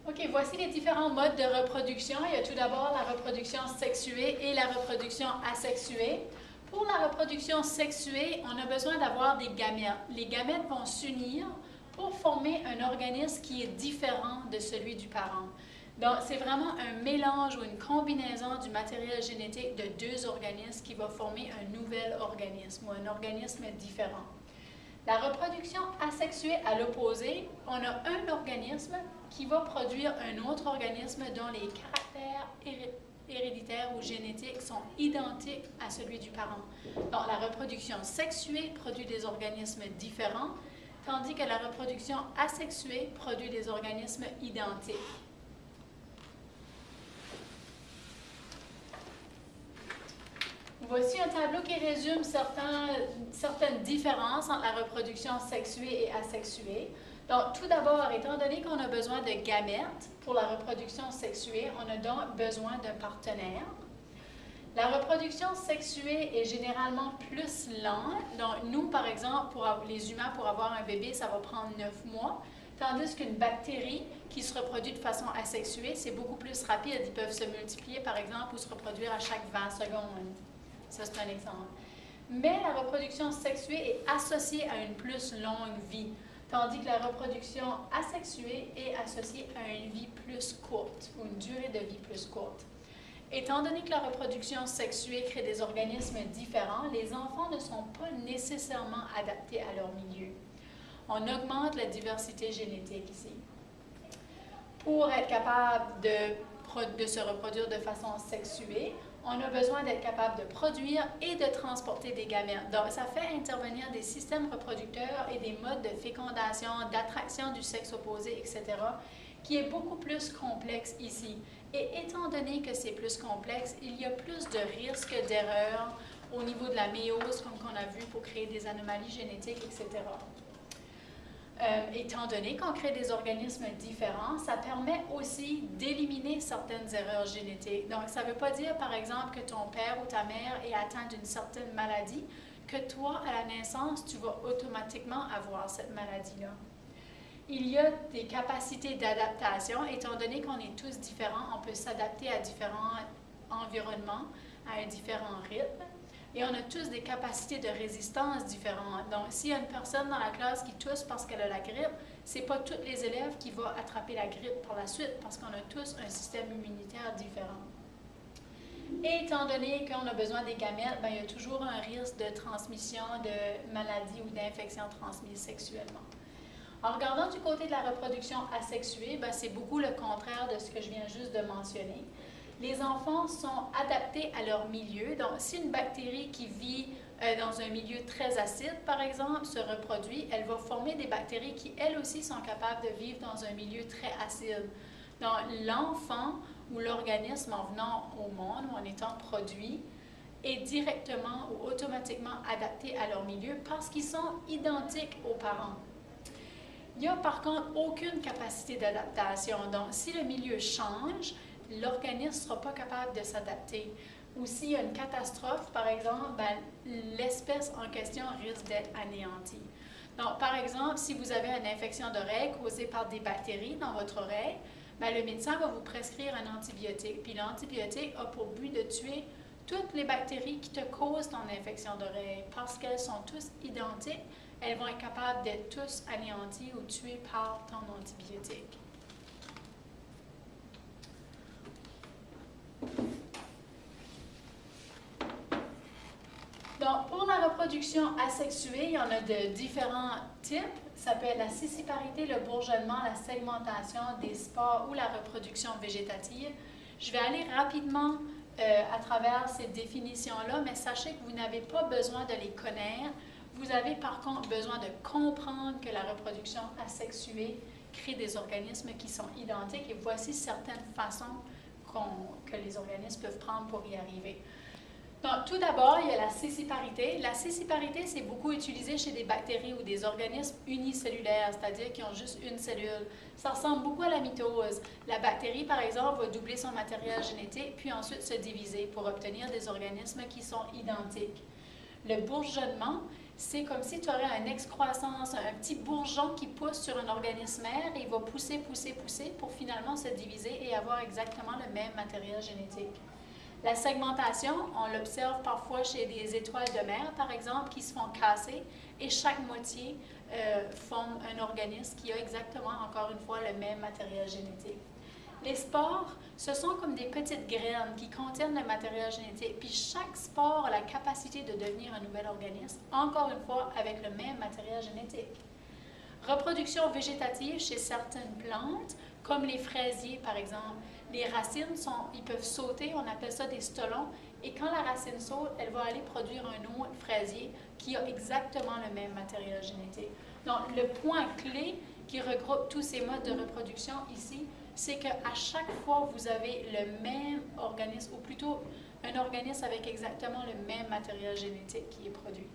OK, voici les différents modes de reproduction. Il y a tout d'abord la reproduction sexuée et la reproduction asexuée. Pour la reproduction sexuée, on a besoin d'avoir des gamètes. Les gamètes vont s'unir pour former un organisme qui est différent de celui du parent. Donc, c'est vraiment un mélange ou une combinaison du matériel génétique de deux organismes qui va former un nouvel organisme ou un organisme différent. La reproduction asexuée, à l'opposé, on a un organisme qui va produire un autre organisme dont les caractères héréditaires ou génétiques sont identiques à celui du parent. Donc, la reproduction sexuée produit des organismes différents, tandis que la reproduction asexuée produit des organismes identiques. Voici un tableau qui résume certaines différences entre la reproduction sexuée et asexuée. Donc, tout d'abord, étant donné qu'on a besoin de gamètes pour la reproduction sexuée, on a donc besoin d'un partenaire. La reproduction sexuée est généralement plus lente. Donc, nous, par exemple, les humains, pour avoir un bébé, ça va prendre 9 mois. Tandis qu'une bactérie qui se reproduit de façon asexuée, c'est beaucoup plus rapide. Ils peuvent se multiplier, par exemple, ou se reproduire à chaque 20 secondes. Ça, c'est un exemple. Mais la reproduction sexuée est associée à une plus longue vie, tandis que la reproduction asexuée est associée à une vie plus courte, ou une durée de vie plus courte. Étant donné que la reproduction sexuée crée des organismes différents, les enfants ne sont pas nécessairement adaptés à leur milieu. On augmente la diversité génétique ici. Pour être capable de se reproduire de façon sexuée, on a besoin d'être capable de produire et de transporter des gamètes. Donc, ça fait intervenir des systèmes reproducteurs et des modes de fécondation, d'attraction du sexe opposé, etc., qui est beaucoup plus complexe ici. Et étant donné que c'est plus complexe, il y a plus de risques d'erreur au niveau de la méiose, comme on a vu, pour créer des anomalies génétiques, etc. Étant donné qu'on crée des organismes différents, ça permet aussi d'éliminer certaines erreurs génétiques. Donc, ça ne veut pas dire, par exemple, que ton père ou ta mère est atteint d'une certaine maladie, que toi, à la naissance, tu vas automatiquement avoir cette maladie-là. Il y a des capacités d'adaptation. Étant donné qu'on est tous différents, on peut s'adapter à différents environnements, à un différent rythme. Et on a tous des capacités de résistance différentes. Donc, s'il y a une personne dans la classe qui tousse parce qu'elle a la grippe, ce n'est pas tous les élèves qui vont attraper la grippe par la suite parce qu'on a tous un système immunitaire différent. Et étant donné qu'on a besoin des gamètes, il y a toujours un risque de transmission de maladies ou d'infections transmises sexuellement. En regardant du côté de la reproduction asexuée, c'est beaucoup le contraire de ce que je viens juste de mentionner. Les enfants sont adaptés à leur milieu. Donc, si une bactérie qui vit dans un milieu très acide, par exemple, se reproduit, elle va former des bactéries qui, elles aussi, sont capables de vivre dans un milieu très acide. Donc, l'enfant ou l'organisme en venant au monde ou en étant produit est directement ou automatiquement adapté à leur milieu parce qu'ils sont identiques aux parents. Il n'y a par contre aucune capacité d'adaptation. Donc, si le milieu change, l'organisme ne sera pas capable de s'adapter. Ou s'il y a une catastrophe, par exemple, l'espèce en question risque d'être anéantie. Donc, par exemple, si vous avez une infection d'oreille causée par des bactéries dans votre oreille, le médecin va vous prescrire un antibiotique. Puis l'antibiotique a pour but de tuer toutes les bactéries qui te causent ton infection d'oreille. Parce qu'elles sont tous identiques, elles vont être capables d'être tous anéanties ou tuées par ton antibiotique. Donc, pour la reproduction asexuée, il y en a de différents types. Ça peut être la scissiparité, le bourgeonnement, la segmentation, des spores ou la reproduction végétative. Je vais aller rapidement à travers ces définitions-là, mais sachez que vous n'avez pas besoin de les connaître. Vous avez par contre besoin de comprendre que la reproduction asexuée crée des organismes qui sont identiques et voici certaines façons que les organismes peuvent prendre pour y arriver. Donc, tout d'abord, il y a la scissiparité. La scissiparité, c'est beaucoup utilisé chez des bactéries ou des organismes unicellulaires, c'est-à-dire qui ont juste une cellule. Ça ressemble beaucoup à la mitose. La bactérie, par exemple, va doubler son matériel génétique, puis ensuite se diviser pour obtenir des organismes qui sont identiques. Le bourgeonnement c'est comme si tu aurais une excroissance, un petit bourgeon qui pousse sur un organisme mère et il va pousser, pousser, pousser pour finalement se diviser et avoir exactement le même matériel génétique. La segmentation, on l'observe parfois chez des étoiles de mer, par exemple, qui se font casser et chaque moitié forme un organisme qui a exactement, encore une fois, le même matériel génétique. Les spores, ce sont comme des petites graines qui contiennent le matériel génétique, puis chaque spore a la capacité de devenir un nouvel organisme, encore une fois, avec le même matériel génétique. Reproduction végétative chez certaines plantes, comme les fraisiers par exemple. Les racines, ils peuvent sauter, on appelle ça des stolons, et quand la racine saute, elle va aller produire un autre fraisier qui a exactement le même matériel génétique. Donc, le point clé qui regroupe tous ces modes de reproduction ici, c'est qu'à chaque fois, vous avez le même organisme, ou plutôt un organisme avec exactement le même matériel génétique qui est produit.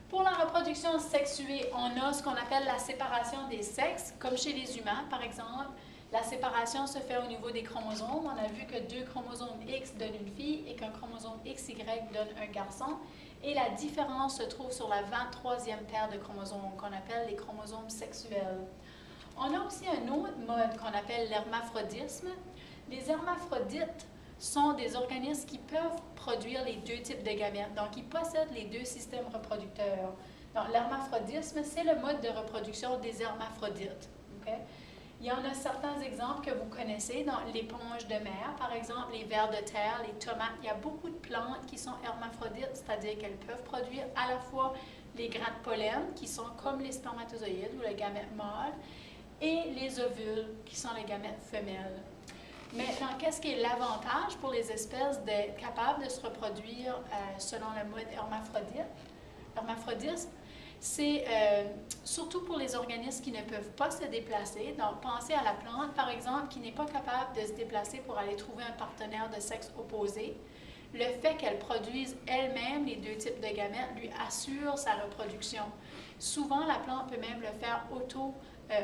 Pour la reproduction sexuée, on a ce qu'on appelle la séparation des sexes, comme chez les humains, par exemple. La séparation se fait au niveau des chromosomes. On a vu que 2 chromosomes X donnent une fille et qu'un chromosome XY donne un garçon. Et la différence se trouve sur la 23e paire de chromosomes, qu'on appelle les chromosomes sexuels. On a aussi un autre mode qu'on appelle l'hermaphrodisme. Les hermaphrodites sont des organismes qui peuvent produire les 2 types de gamètes, donc ils possèdent les 2 systèmes reproducteurs. Donc l'hermaphrodisme, c'est le mode de reproduction des hermaphrodites. Okay? Il y en a certains exemples que vous connaissez dans l'éponge de mer, par exemple les vers de terre, les tomates. Il y a beaucoup de plantes qui sont hermaphrodites, c'est-à-dire qu'elles peuvent produire à la fois les grains de pollen, qui sont comme les spermatozoïdes ou les gamètes mâles, et les ovules, qui sont les gamètes femelles. Maintenant, qu'est-ce qui est l'avantage pour les espèces d'être capables de se reproduire selon le mode hermaphrodisme? C'est surtout pour les organismes qui ne peuvent pas se déplacer. Donc, pensez à la plante, par exemple, qui n'est pas capable de se déplacer pour aller trouver un partenaire de sexe opposé. Le fait qu'elle produise elle-même les 2 types de gamètes lui assure sa reproduction. Souvent, la plante peut même le faire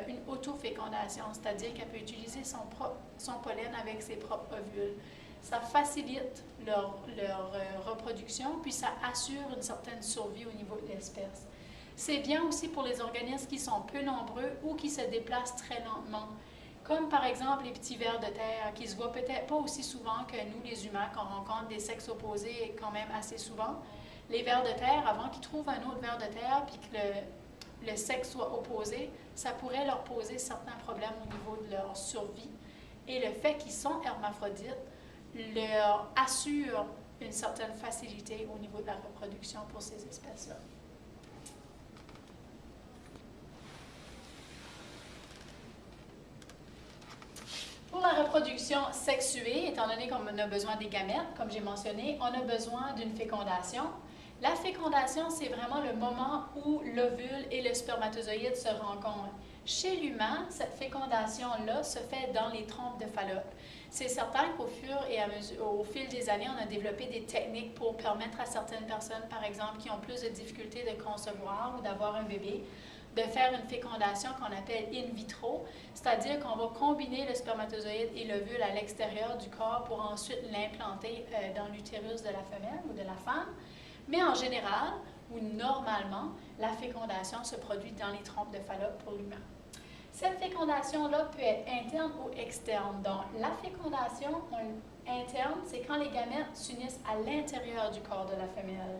une autofécondation, c'est-à-dire qu'elle peut utiliser son pollen avec ses propres ovules. Ça facilite leur reproduction, puis ça assure une certaine survie au niveau de l'espèce. C'est bien aussi pour les organismes qui sont peu nombreux ou qui se déplacent très lentement, comme par exemple les petits vers de terre, qui se voient peut-être pas aussi souvent que nous, les humains, qu'on rencontre des sexes opposés quand même assez souvent. Les vers de terre, avant qu'ils trouvent un autre ver de terre, puis que le sexe soit opposé, ça pourrait leur poser certains problèmes au niveau de leur survie. Et le fait qu'ils sont hermaphrodites leur assure une certaine facilité au niveau de la reproduction pour ces espèces-là. Pour la reproduction sexuée, étant donné qu'on a besoin des gamètes, comme j'ai mentionné, on a besoin d'une fécondation. La fécondation, c'est vraiment le moment où l'ovule et le spermatozoïde se rencontrent. Chez l'humain, cette fécondation-là se fait dans les trompes de Fallope. C'est certain qu'au fil des années, on a développé des techniques pour permettre à certaines personnes, par exemple, qui ont plus de difficultés de concevoir ou d'avoir un bébé, de faire une fécondation qu'on appelle in vitro, c'est-à-dire qu'on va combiner le spermatozoïde et l'ovule à l'extérieur du corps pour ensuite l'implanter dans l'utérus de la femelle ou de la femme. Mais en général, ou normalement, la fécondation se produit dans les trompes de Fallope pour l'humain. Cette fécondation-là peut être interne ou externe. Donc, la fécondation interne, c'est quand les gamètes s'unissent à l'intérieur du corps de la femelle.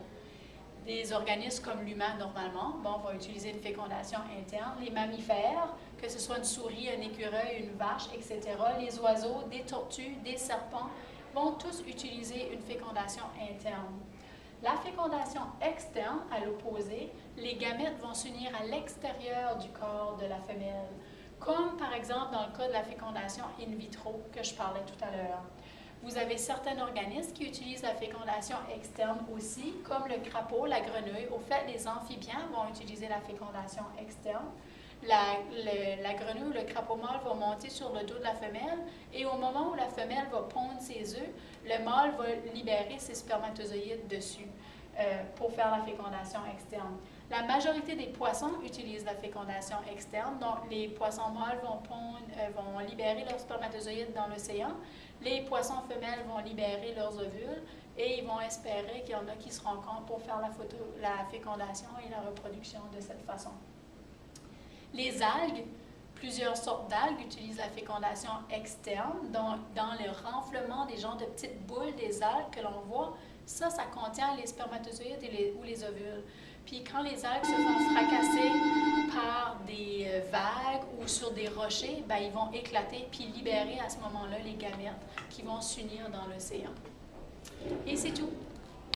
Des organismes comme l'humain, normalement, vont utiliser une fécondation interne. Les mammifères, que ce soit une souris, un écureuil, une vache, etc., les oiseaux, des tortues, des serpents, vont tous utiliser une fécondation interne. La fécondation externe, à l'opposé, les gamètes vont s'unir à l'extérieur du corps de la femelle, comme par exemple dans le cas de la fécondation in vitro que je parlais tout à l'heure. Vous avez certains organismes qui utilisent la fécondation externe aussi, comme le crapaud, la grenouille. Au fait, les amphibiens vont utiliser la fécondation externe. La grenouille ou le crapaud mâle va monter sur le dos de la femelle et au moment où la femelle va pondre ses œufs, le mâle va libérer ses spermatozoïdes dessus pour faire la fécondation externe. La majorité des poissons utilisent la fécondation externe. Donc, les poissons mâles vont libérer leurs spermatozoïdes dans l'océan. Les poissons femelles vont libérer leurs ovules et ils vont espérer qu'il y en a qui se rencontrent pour faire la fécondation et la reproduction de cette façon. Les algues, plusieurs sortes d'algues utilisent la fécondation externe. Donc, dans le renflement des genres de petites boules des algues que l'on voit, ça contient les spermatozoïdes ou les ovules. Puis quand les algues se font fracasser par des vagues ou sur des rochers, ben, ils vont éclater puis libérer à ce moment-là les gamètes qui vont s'unir dans l'océan. Et c'est tout.